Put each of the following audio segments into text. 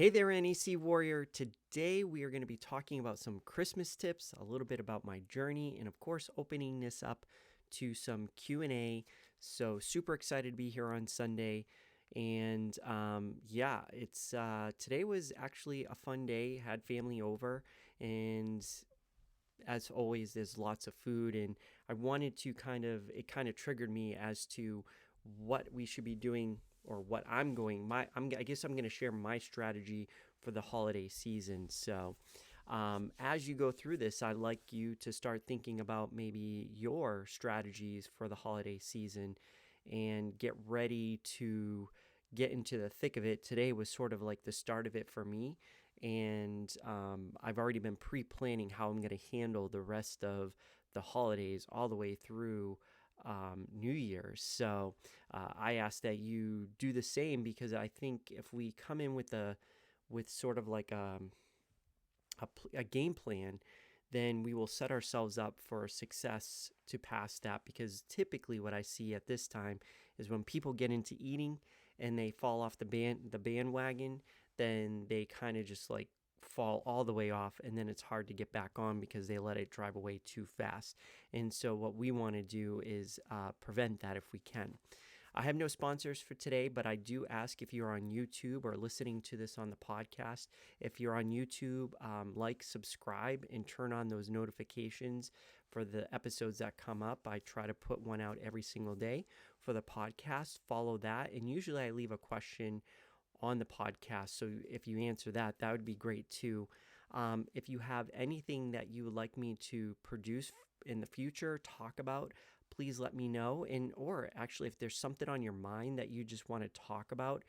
Hey there, NAC Warrior. Today we are going to be talking about some Christmas tips, a little bit about my journey, and of course opening this up to some Q&A. So super excited to be here on Sunday. And it's today was actually a fun day. Had family over, and as always, there's lots of food, and I wanted to it kind of triggered me as to what we should be doing, or what I guess I'm going to share my strategy for the holiday season. So as you go through this, I'd like you to start thinking about maybe your strategies for the holiday season and get ready to get into the thick of it. Today was sort of like the start of it for me, and I've already been pre-planning how I'm going to handle the rest of the holidays all the way through New Year's. So I ask that you do the same, because I think if we come in with sort of like a game plan, then we will set ourselves up for success to pass that. Because typically what I see at this time is when people get into eating and they fall off the bandwagon, then they kind of just like fall all the way off, and then it's hard to get back on because they let it drive away too fast. And so what we want to do is prevent that if we can. I have no sponsors for today, but I do ask, if you're on YouTube or listening to this on the podcast, if you're on YouTube, subscribe, and turn on those notifications for the episodes that come up. I try to put one out every single day for the podcast. Follow that, and usually I leave a question on the podcast, so if you answer that would be great too. If you have anything that you would like me to produce in the future, talk about, please let me know. Or actually, if there's something on your mind that you just want to talk about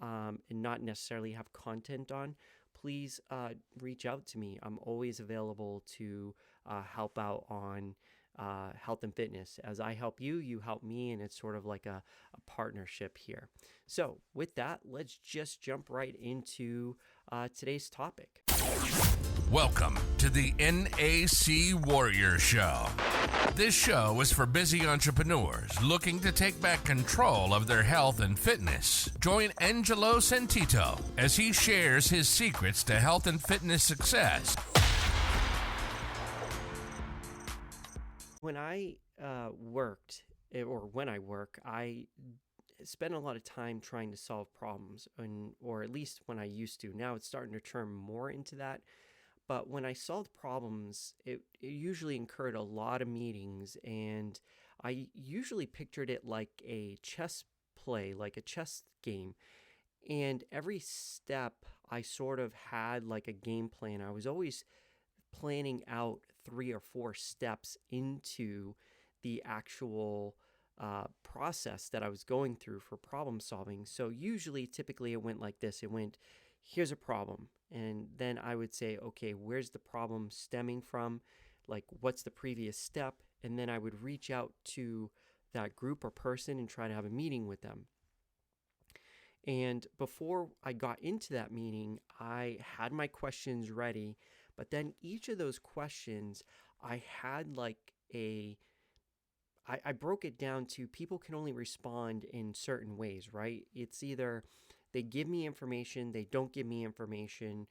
and not necessarily have content on, please reach out to me. I'm always available to help out on health and fitness. As I help you, you help me, and it's sort of like a partnership here. So with that, let's just jump right into today's topic. Welcome to the NAC Warriors Show. This show is for busy entrepreneurs looking to take back control of their health and fitness. Join AngeloSantitto as he shares his secrets to health and fitness success. When I work, I spend a lot of time trying to solve problems, or at least when I used to. Now it's starting to turn more into that. But when I solved problems, it usually incurred a lot of meetings, and I usually pictured it like a chess play, like a chess game. And every step I sort of had like a game plan. I was always planning out 3 or 4 steps into the actual process that I was going through for problem solving. So typically it went like this. It went, here's a problem. And then I would say, okay, where's the problem stemming from? Like, what's the previous step? And then I would reach out to that group or person and try to have a meeting with them. And before I got into that meeting, I had my questions ready, but then each of those questions, I had like I broke it down to, people can only respond in certain ways, right? It's either they give me information, they don't give me information.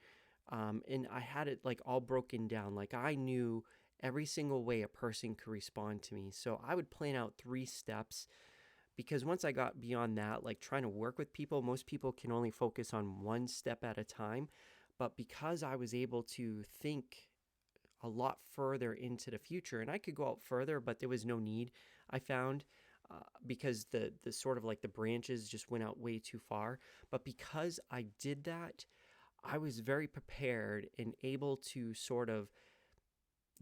And I had it like all broken down. Like, I knew every single way a person could respond to me. So I would plan out 3 steps, because once I got beyond that, like trying to work with people, most people can only focus on 1 step at a time. But because I was able to think a lot further into the future, and I could go out further, but there was no need, I found, because the sort of like the branches just went out way too far. But because I did that, I was very prepared and able to sort of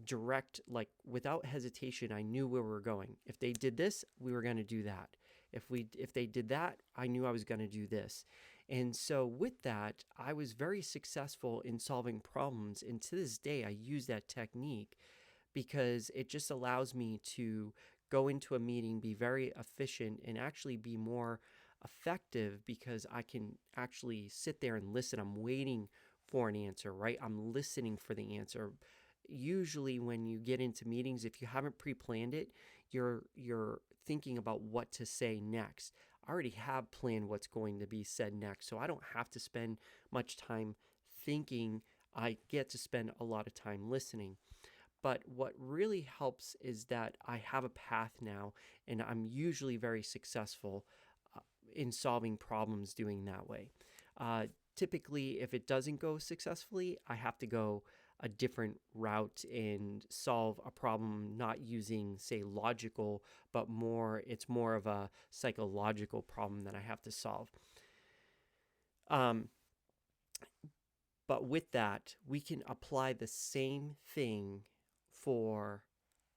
direct, like without hesitation. I knew where we were going. If they did this, we were going to do that. If they did that, I knew I was going to do this. And so with that, I was very successful in solving problems. And to this day, I use that technique because it just allows me to go into a meeting, be very efficient, and actually be more effective, because I can actually sit there and listen. I'm waiting for an answer, right? I'm listening for the answer. Usually when you get into meetings, if you haven't pre-planned it, you're thinking about what to say next. I already have planned what's going to be said next. So I don't have to spend much time thinking. I get to spend a lot of time listening. But what really helps is that I have a path now, and I'm usually very successful uh, in solving problems doing that way. Uh, Typically, if it doesn't go successfully, I have to go a different route and solve a problem not using, say, logical, but it's more of a psychological problem that I have to solve. Um, but with that, we can apply the same thing for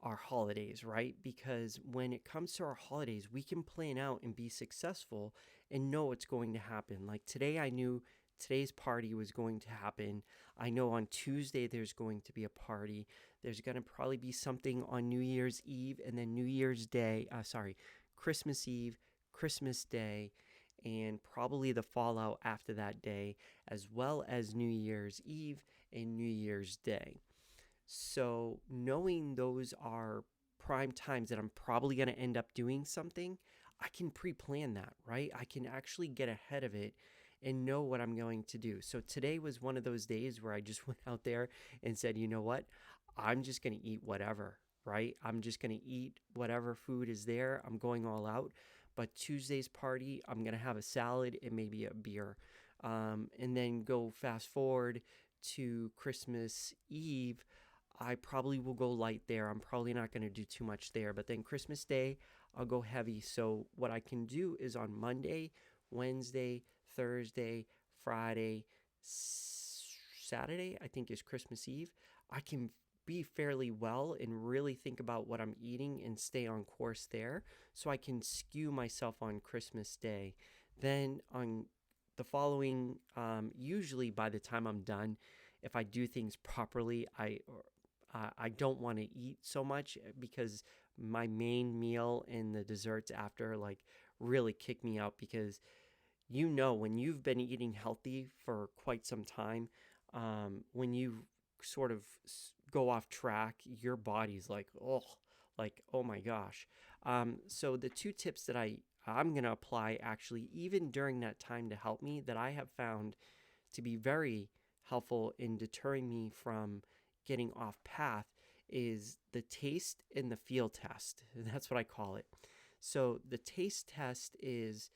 our holidays, right? Because when it comes to our holidays, we can plan out and be successful and know what's going to happen. Like today, I knew today's party was going to happen. I know on Tuesday there's going to be a party. There's going to probably be something on New Year's Eve and then Christmas Eve, Christmas Day, and probably the fallout after that day, as well as New Year's Eve and New Year's Day. So knowing those are prime times that I'm probably going to end up doing something, I can pre-plan that, right? I can actually get ahead of it and know what I'm going to do. So today was one of those days where I just went out there and said, you know what? I'm just going to eat whatever, right? I'm just going to eat whatever food is there. I'm going all out. But Tuesday's party, I'm going to have a salad and maybe a beer. And then go fast forward to Christmas Eve. I probably will go light there. I'm probably not going to do too much there. But then Christmas Day, I'll go heavy. So what I can do is on Monday, Wednesday, Thursday, Friday, Saturday, I think is Christmas Eve, I can be fairly well and really think about what I'm eating and stay on course there so I can skew myself on Christmas Day. Then on the following, usually by the time I'm done, if I do things properly, I don't want to eat so much because my main meal and the desserts after like really kick me out because when you've been eating healthy for quite some time, when you sort of go off track, your body's like, oh my gosh. So the two tips that I'm going to apply actually even during that time to help me that I have found to be very helpful in deterring me from getting off path is the taste and the feel test. That's what I call it. So the taste test is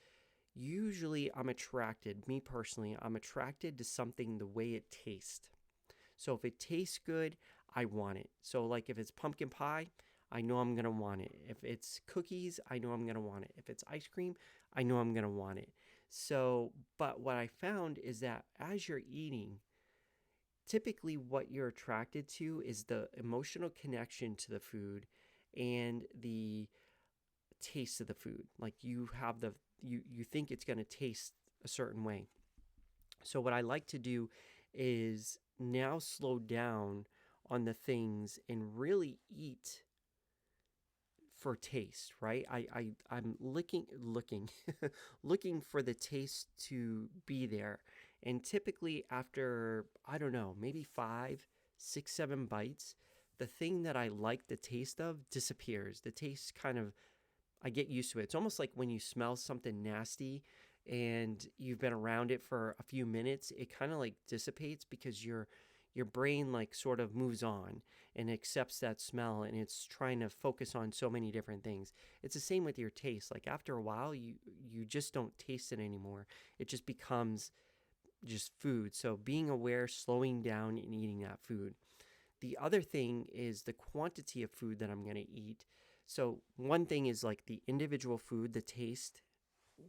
usually me personally, I'm attracted to something the way it tastes. So if it tastes good, I want it. So like if it's pumpkin pie, I know I'm going to want it. If it's cookies, I know I'm going to want it. If it's ice cream, I know I'm going to want it. So, but what I found is that as you're eating, typically what you're attracted to is the emotional connection to the food and the taste of the food. Like you think it's going to taste a certain way. So what I like to do is now slow down on the things and really eat for taste, right? I'm looking looking for the taste to be there. And typically after, I don't know, maybe 5, 6, 7 bites, the thing that I like the taste of disappears. The taste kind of, I get used to it. It's almost like when you smell something nasty and you've been around it for a few minutes, it kind of like dissipates because your brain like sort of moves on and accepts that smell and it's trying to focus on so many different things. It's the same with your taste. Like after a while, you just don't taste it anymore. It just becomes just food. So being aware, slowing down and eating that food. The other thing is the quantity of food that I'm going to eat. So one thing is like the individual food, the taste.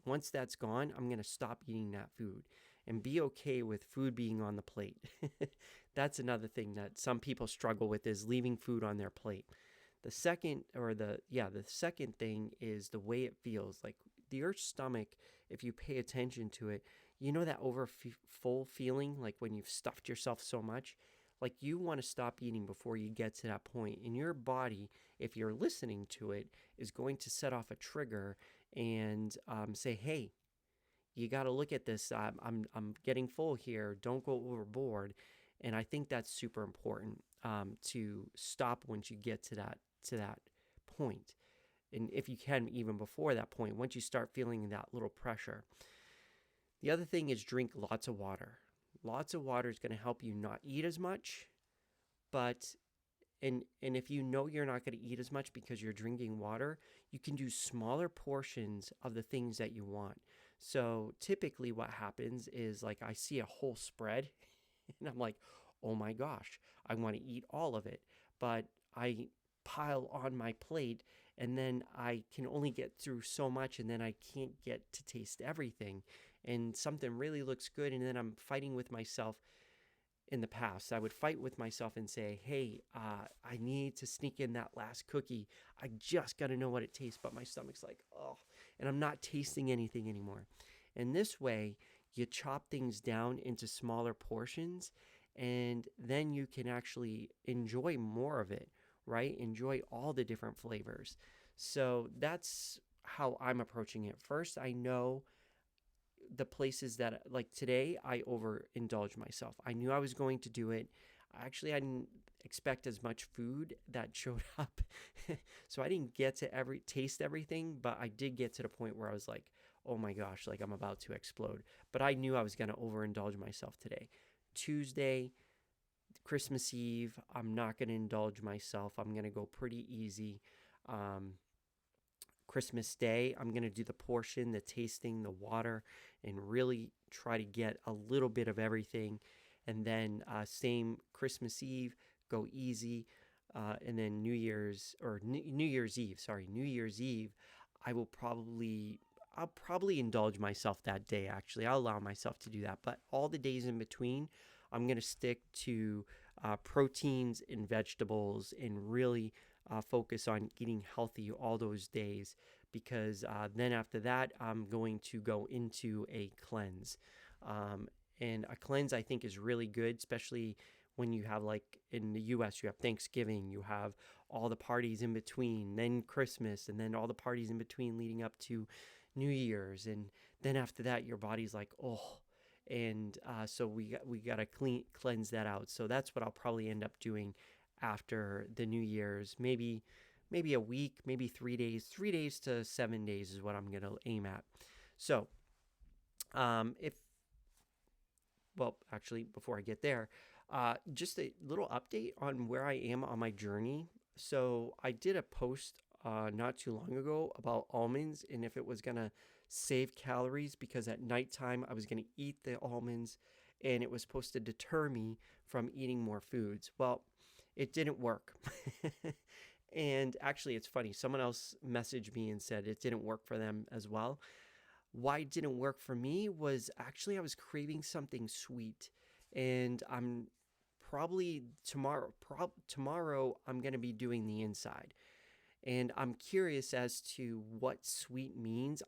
Once that's gone, I'm going to stop eating that food and be okay with food being on the plate. That's another thing that some people struggle with is leaving food on their plate. The second thing is the way it feels. Like your stomach, if you pay attention to it, you know that full feeling like when you've stuffed yourself so much, like you want to stop eating before you get to that point. And your body, if you're listening to it, is going to set off a trigger and say, "Hey, you got to look at this. I'm getting full here. Don't go overboard." And I think that's super important to stop once you get to that point. and if you can, even before that point, once you start feeling that little pressure. The other thing is drink lots of water. Lots of water is going to help you not eat as much, but and if you know you're not going to eat as much because you're drinking water, you can do smaller portions of the things that you want. So typically what happens is, like, I see a whole spread and I'm like, oh my gosh, I want to eat all of it. But I pile on my plate and then I can only get through so much, and then I can't get to taste everything. And something really looks good, and then I'm fighting with myself. In the past, I would fight with myself and say, hey, I need to sneak in that last cookie. I just got to know what it tastes. But my stomach's like, oh, and I'm not tasting anything anymore. And this way, you chop things down into smaller portions, and then you can actually enjoy more of it, right? Enjoy all the different flavors. So that's how I'm approaching it. First, I know the places that, like today, I overindulged myself. I knew I was going to do it. Actually, I didn't expect as much food that showed up. So I didn't get to taste everything, but I did get to the point where I was like, oh my gosh, like I'm about to explode. But I knew I was going to overindulge myself today. Tuesday, Christmas Eve, I'm not going to indulge myself. I'm going to go pretty easy. Christmas Day, I'm going to do the portion, the tasting, the water, and really try to get a little bit of everything. And then same Christmas Eve, go easy. And then New Year's Eve, I'll probably indulge myself that day. Actually, I'll allow myself to do that. But all the days in between, I'm going to stick to proteins and vegetables and really focus on eating healthy all those days, because then after that, I'm going to go into a cleanse. And a cleanse, I think, is really good, especially when you have, like in the US, you have Thanksgiving, you have all the parties in between, then Christmas, and then all the parties in between leading up to New Year's. And then after that, your body's like, oh. And so we got to cleanse that out. So that's what I'll probably end up doing after the New Year's. Maybe a week, maybe 3 days. 3 days to 7 days is what I'm going to aim at. So actually, before I get there, just a little update on where I am on my journey. So I did a post not too long ago about almonds and if it was going to save calories, because at nighttime I was going to eat the almonds and it was supposed to deter me from eating more foods. Well, it didn't work. And actually, it's funny. Someone else messaged me and said it didn't work for them as well. Why it didn't work for me was actually I was craving something sweet, and I'm probably tomorrow I'm going to be doing the inside. And I'm curious as to what sweet means.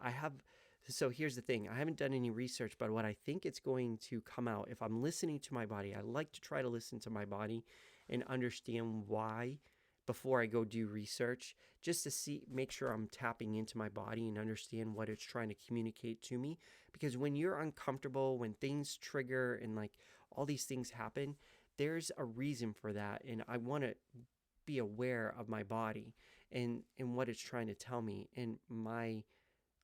So here's the thing. I haven't done any research, but what I think it's going to come out, if I'm listening to my body, I like to try to listen to my body and understand why before I go do research, just to make sure I'm tapping into my body and understand what it's trying to communicate to me. Because when you're uncomfortable, when things trigger and like all these things happen, there's a reason for that. And I want to be aware of my body and what it's trying to tell me. And my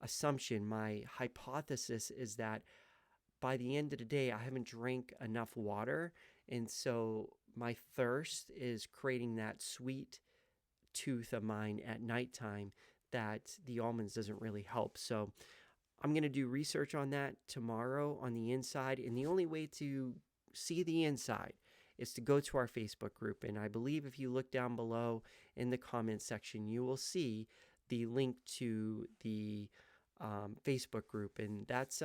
assumption, my hypothesis is that by the end of the day, I haven't drank enough water. And so my thirst is creating that sweet tooth of mine at nighttime that the almonds doesn't really help. So I'm going to do research on that tomorrow on the inside. And the only way to see the inside is to go to our Facebook group. And I believe if you look down below in the comments section, you will see the link to the Facebook group. And that's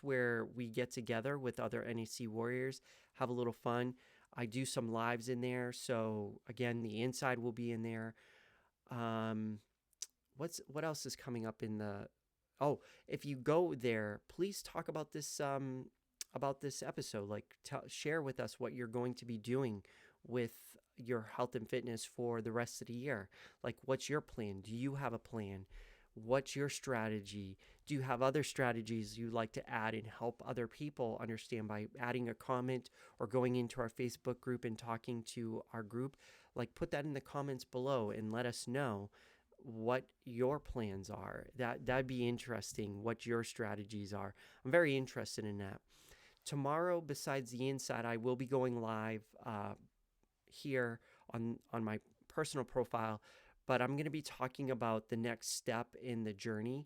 where we get together with other NAC Warriors, have a little fun. I do some lives in there. So again, the inside will be in there. What else is coming up in the... Oh, if you go there, please talk about this episode. Like, share with us what you're going to be doing with your health and fitness for the rest of the year. Like, what's your plan? Do you have a plan? What's your strategy? Do you have other strategies you'd like to add and help other people understand by adding a comment or going into our Facebook group and talking to our group? Like, put that in the comments below and let us know what your plans are. That'd be interesting, what your strategies are. I'm very interested in that. Tomorrow, besides the inside, I will be going live here on my personal profile, but I'm going to be talking about the next step in the journey,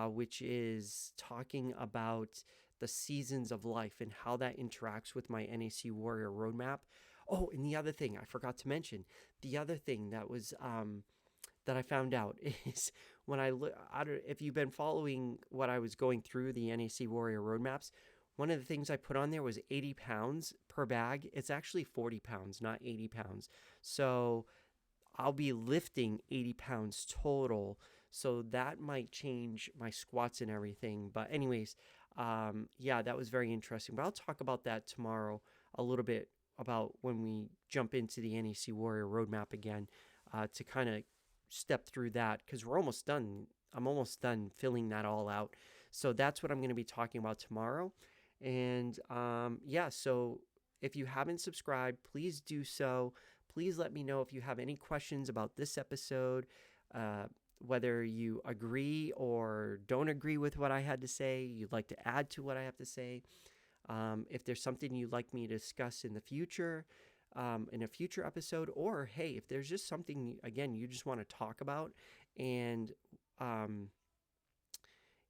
which is talking about the seasons of life and how that interacts with my NAC Warrior roadmap. Oh, and the other thing I forgot to mention, the other thing that was that I found out is when I look, if you've been following what I was going through the NAC Warrior roadmaps, one of the things I put on there was 80 pounds per bag. It's actually 40 pounds, not 80 pounds. So I'll be lifting 80 pounds total. So that might change my squats and everything. But anyways, yeah, that was very interesting. But I'll talk about that tomorrow a little bit, about when we jump into the NAC Warrior roadmap again, to kind of step through that, because we're almost done. I'm almost done filling that all out. So that's what I'm going to be talking about tomorrow. And yeah, so if you haven't subscribed, please do so. Please let me know if you have any questions about this episode, whether you agree or don't agree with what I had to say, you'd like to add to what I have to say. If there's something you'd like me to discuss in the future, in a future episode, or hey, if there's just something, again, you just want to talk about and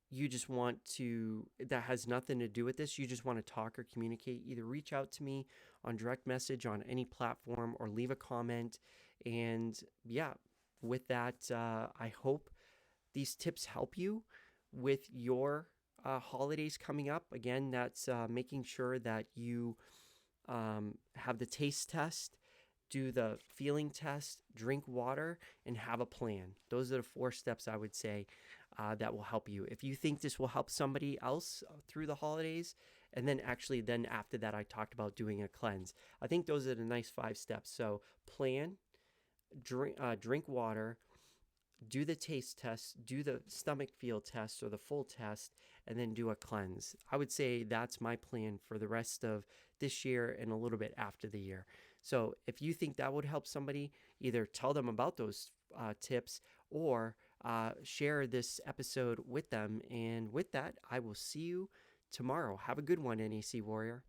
you just want to, that has nothing to do with this, you just want to talk or communicate, either reach out to me on direct message on any platform or leave a comment. And yeah, with that, I hope these tips help you with your holidays coming up. Again, that's making sure that you have the taste test, do the feeling test, drink water, and have a plan. Those are the 4 steps I would say that will help you. If you think this will help somebody else through the holidays, and then actually then after that I talked about doing a cleanse. I think those are the nice 5 steps. So plan, drink water, do the taste test, do the stomach feel test or the full test, and then do a cleanse. I would say that's my plan for the rest of this year and a little bit after the year. So if you think that would help somebody, either tell them about those tips or share this episode with them. And with that, I will see you tomorrow. Have a good one, NAC Warrior.